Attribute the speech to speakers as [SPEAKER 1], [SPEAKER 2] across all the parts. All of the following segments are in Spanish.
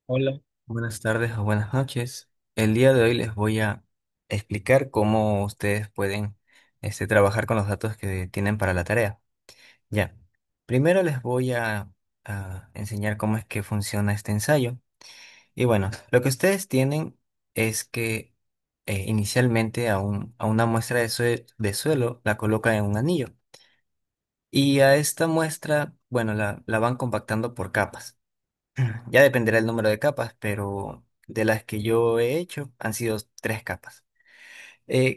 [SPEAKER 1] Hola, buenas tardes o buenas noches. El día de hoy les voy a explicar cómo ustedes pueden trabajar con los datos que tienen para la tarea. Ya, primero les voy a enseñar cómo es que funciona este ensayo. Y bueno, lo que ustedes tienen es que inicialmente a una muestra de suelo la colocan en un anillo. Y a esta muestra, bueno, la van compactando por capas. Ya dependerá el número de capas, pero de las que yo he hecho han sido tres capas.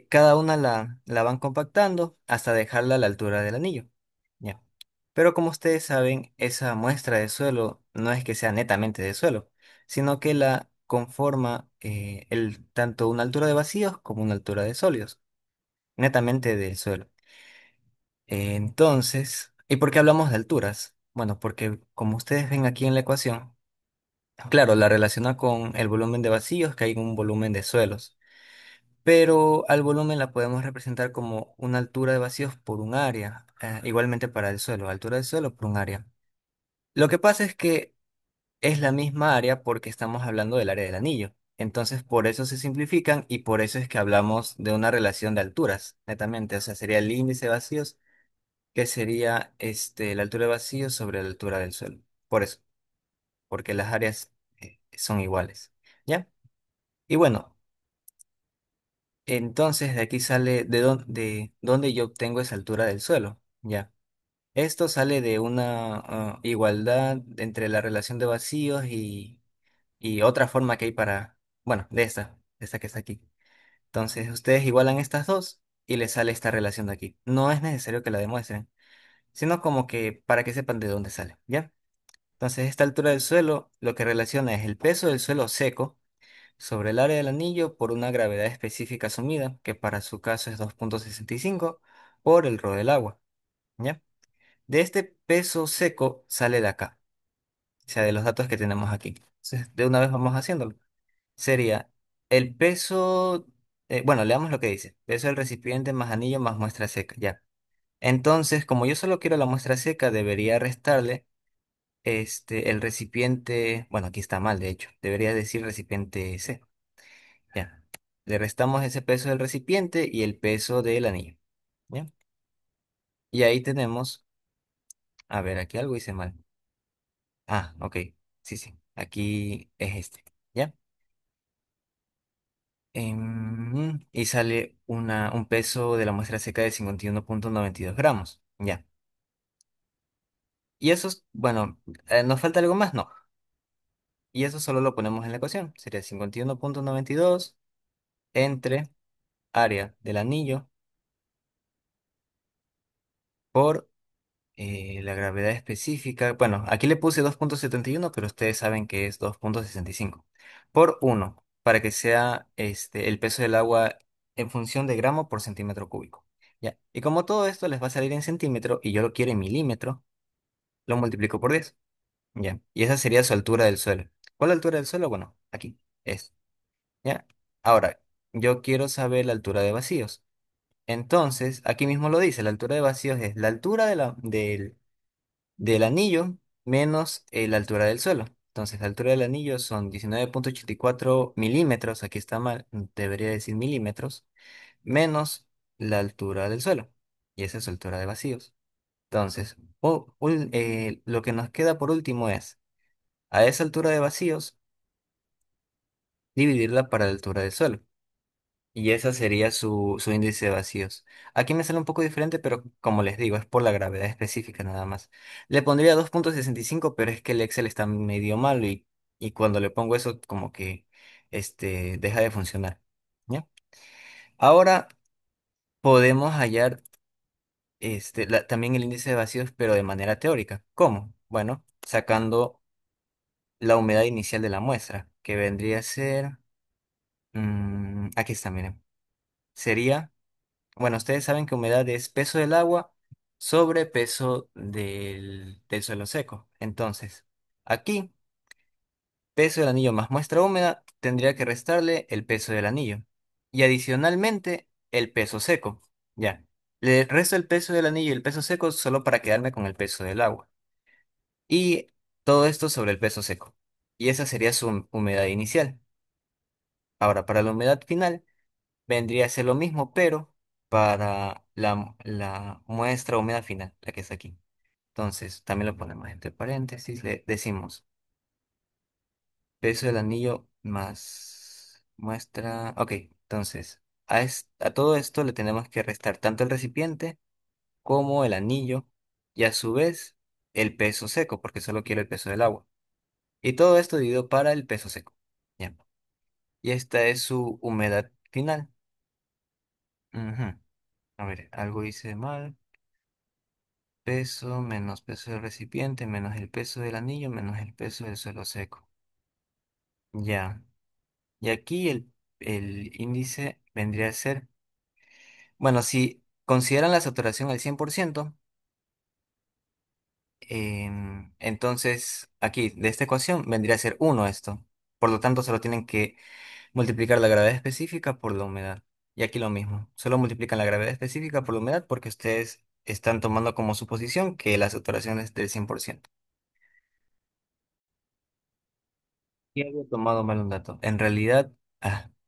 [SPEAKER 1] Cada una la van compactando hasta dejarla a la altura del anillo. Ya. Pero como ustedes saben, esa muestra de suelo no es que sea netamente de suelo, sino que la conforma tanto una altura de vacíos como una altura de sólidos, netamente del suelo. Entonces, ¿y por qué hablamos de alturas? Bueno, porque como ustedes ven aquí en la ecuación, claro, la relaciona con el volumen de vacíos, que hay un volumen de suelos, pero al volumen la podemos representar como una altura de vacíos por un área, igualmente para el suelo, altura del suelo por un área. Lo que pasa es que es la misma área porque estamos hablando del área del anillo, entonces por eso se simplifican y por eso es que hablamos de una relación de alturas, netamente, o sea, sería el índice de vacíos, que sería la altura de vacíos sobre la altura del suelo, por eso, porque las áreas son iguales. ¿Ya? Y bueno, entonces de aquí sale de dónde yo obtengo esa altura del suelo. Ya. Esto sale de una igualdad entre la relación de vacíos y otra forma que hay para, bueno, de esta que está aquí. Entonces ustedes igualan estas dos y les sale esta relación de aquí. No es necesario que la demuestren, sino como que para que sepan de dónde sale. ¿Ya? Entonces esta altura del suelo lo que relaciona es el peso del suelo seco sobre el área del anillo por una gravedad específica asumida, que para su caso es 2,65 por el rho del agua. ¿Ya? De este peso seco sale de acá, o sea, de los datos que tenemos aquí. Entonces, de una vez vamos haciéndolo. Sería el peso, bueno, leamos lo que dice. Peso del recipiente más anillo más muestra seca. Ya. Entonces, como yo solo quiero la muestra seca, debería restarle el recipiente, bueno, aquí está mal, de hecho, debería decir recipiente C. Ya. Le restamos ese peso del recipiente y el peso del anillo. ¿Ya? Y ahí tenemos, a ver, aquí algo hice mal. Ah, ok. Sí, sí. Aquí es este. ¿Ya? Y sale un peso de la muestra seca de 51,92 gramos. Ya. Y eso es, bueno, ¿nos falta algo más? No. Y eso solo lo ponemos en la ecuación. Sería 51,92 entre área del anillo por la gravedad específica, bueno, aquí le puse 2,71, pero ustedes saben que es 2,65 por uno, para que sea el peso del agua en función de gramo por centímetro cúbico. ¿Ya? Y como todo esto les va a salir en centímetro y yo lo quiero en milímetro, lo multiplico por 10. ¿Ya? Y esa sería su altura del suelo. ¿Cuál altura del suelo? Bueno, aquí es. ¿Ya? Ahora, yo quiero saber la altura de vacíos. Entonces, aquí mismo lo dice, la altura de vacíos es la altura del anillo menos la altura del suelo. Entonces, la altura del anillo son 19,84 milímetros, aquí está mal, debería decir milímetros, menos la altura del suelo. Y esa es su altura de vacíos. Entonces, lo que nos queda por último es, a esa altura de vacíos, dividirla para la altura del suelo. Y esa sería su índice de vacíos. Aquí me sale un poco diferente, pero como les digo, es por la gravedad específica nada más. Le pondría 2,65, pero es que el Excel está medio malo y cuando le pongo eso como que deja de funcionar. ¿Ya? Ahora podemos hallar también el índice de vacíos, pero de manera teórica. ¿Cómo? Bueno, sacando la humedad inicial de la muestra, que vendría a ser... aquí está, miren. Sería... Bueno, ustedes saben que humedad es peso del agua sobre peso del suelo seco. Entonces, aquí, peso del anillo más muestra húmeda tendría que restarle el peso del anillo. Y adicionalmente, el peso seco. Ya. Le resto el peso del anillo y el peso seco solo para quedarme con el peso del agua. Y todo esto sobre el peso seco. y esa sería su humedad inicial. Ahora, para la humedad final vendría a ser lo mismo, pero para la muestra húmeda final, la que está aquí. Entonces, también lo ponemos entre paréntesis, le decimos peso del anillo más muestra. Ok, entonces, a todo esto le tenemos que restar tanto el recipiente como el anillo y a su vez el peso seco, porque solo quiero el peso del agua. Y todo esto dividido para el peso seco. Ya. Y esta es su humedad final. Ujú. A ver, algo hice mal. Peso menos peso del recipiente menos el peso del anillo menos el peso del suelo seco. Ya. Y aquí el índice vendría a ser, bueno, si consideran la saturación al 100%, entonces aquí de esta ecuación vendría a ser uno esto. Por lo tanto, solo tienen que multiplicar la gravedad específica por la humedad. Y aquí lo mismo. Solo multiplican la gravedad específica por la humedad porque ustedes están tomando como suposición que la saturación es del 100%. Y había tomado mal un dato. En realidad,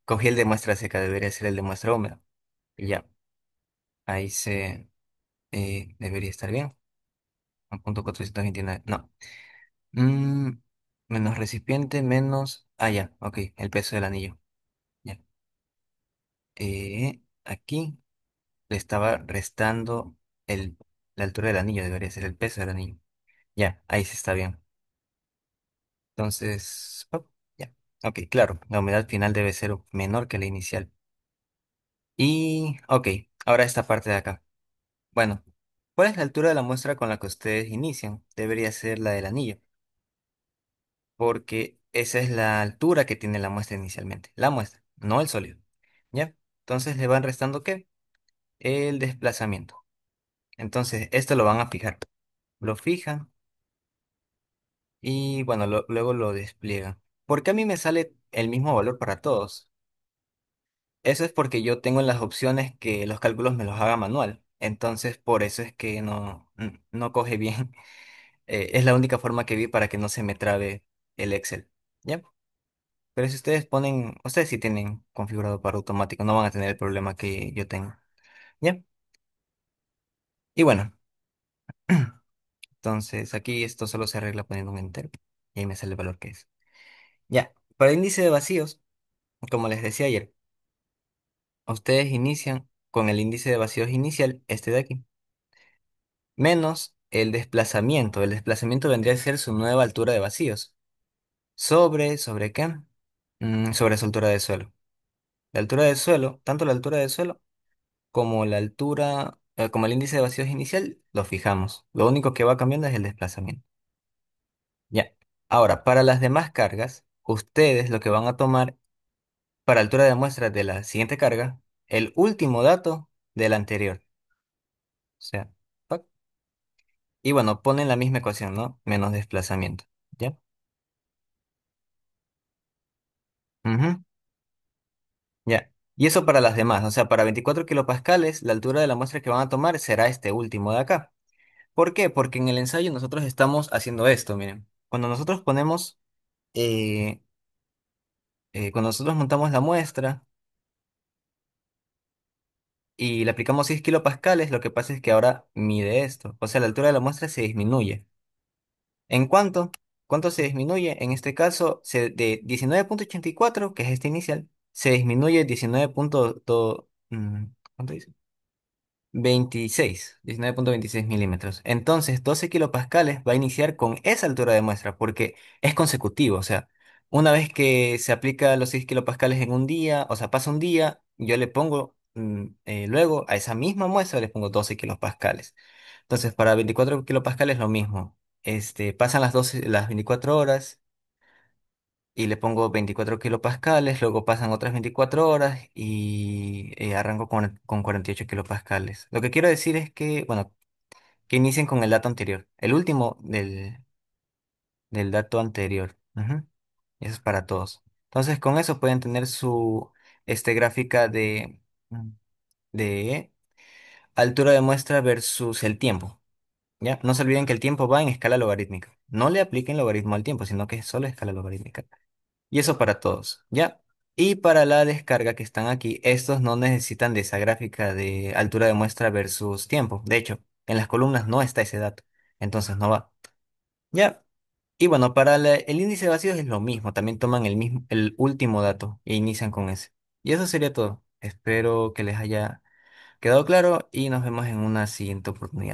[SPEAKER 1] cogí el de muestra seca, debería ser el de muestra húmeda. Y ya, ahí debería estar bien. 1.429. No. Mm, menos recipiente, menos. Ah, ya, ok, el peso del anillo. Ya. Aquí le estaba restando el, la altura del anillo, debería ser el peso del anillo. Ya, ahí sí está bien. Entonces, ya. Ok, claro, la humedad final debe ser menor que la inicial. Y, ok, ahora esta parte de acá. Bueno, ¿cuál es la altura de la muestra con la que ustedes inician? Debería ser la del anillo, porque esa es la altura que tiene la muestra inicialmente. La muestra, no el sólido. ¿Ya? Entonces le van restando ¿qué? El desplazamiento. Entonces, esto lo van a fijar. Lo fijan y, bueno, luego lo despliegan. ¿Por qué a mí me sale el mismo valor para todos? Eso es porque yo tengo en las opciones que los cálculos me los haga manual. Entonces, por eso es que no coge bien. Es la única forma que vi para que no se me trabe el Excel. ¿Ya? Pero si ustedes ponen, ustedes sí tienen configurado para automático, no van a tener el problema que yo tengo. ¿Ya? Y bueno, entonces aquí esto solo se arregla poniendo un enter y ahí me sale el valor que es. Ya, para el índice de vacíos, como les decía ayer, ustedes inician con el índice de vacíos inicial, este de aquí, menos el desplazamiento. El desplazamiento vendría a ser su nueva altura de vacíos. ¿Sobre qué? Sobre su altura de suelo. La altura del suelo, tanto la altura del suelo como la altura, como el índice de vacíos inicial, lo fijamos. Lo único que va cambiando es el desplazamiento. Ya. Ahora, para las demás cargas, ustedes lo que van a tomar para altura de muestra de la siguiente carga, el último dato del anterior. O sea, ¡pac! Y bueno, ponen la misma ecuación, ¿no? Menos desplazamiento. ¿Ya? Ujú, ya. Y eso para las demás, o sea, para 24 kilopascales, la altura de la muestra que van a tomar será este último de acá. ¿Por qué? Porque en el ensayo nosotros estamos haciendo esto, miren. Cuando nosotros ponemos, eh, cuando nosotros montamos la muestra y le aplicamos 6 kilopascales, lo que pasa es que ahora mide esto. O sea, la altura de la muestra se disminuye. ¿En cuánto? ¿Cuánto se disminuye? En este caso, de 19.84, que es este inicial, se disminuye 19.2. ¿Cuánto dice? 19.26 milímetros. Entonces, 12 kilopascales va a iniciar con esa altura de muestra porque es consecutivo. O sea, una vez que se aplica los 6 kilopascales en un día, o sea, pasa un día, yo le pongo, luego a esa misma muestra le pongo 12 kilopascales. Entonces, para 24 kilopascales lo mismo. Pasan las 24 horas y le pongo 24 kilopascales, luego pasan otras 24 horas y arranco con 48 kilopascales. Lo que quiero decir es que, bueno, que inicien con el dato anterior, el último del dato anterior. Ujú. Eso es para todos. Entonces, con eso pueden tener su gráfica de altura de muestra versus el tiempo. ¿Ya? No se olviden que el tiempo va en escala logarítmica. no le apliquen logaritmo al tiempo, sino que es solo escala logarítmica. Y eso para todos, ¿ya? Y para la descarga que están aquí, estos no necesitan de esa gráfica de altura de muestra versus tiempo. De hecho, en las columnas no está ese dato, entonces no va. ¿Ya? Y bueno, para el índice de vacíos es lo mismo, también toman el mismo, el último dato e inician con ese. Y eso sería todo. Espero que les haya quedado claro y nos vemos en una siguiente oportunidad.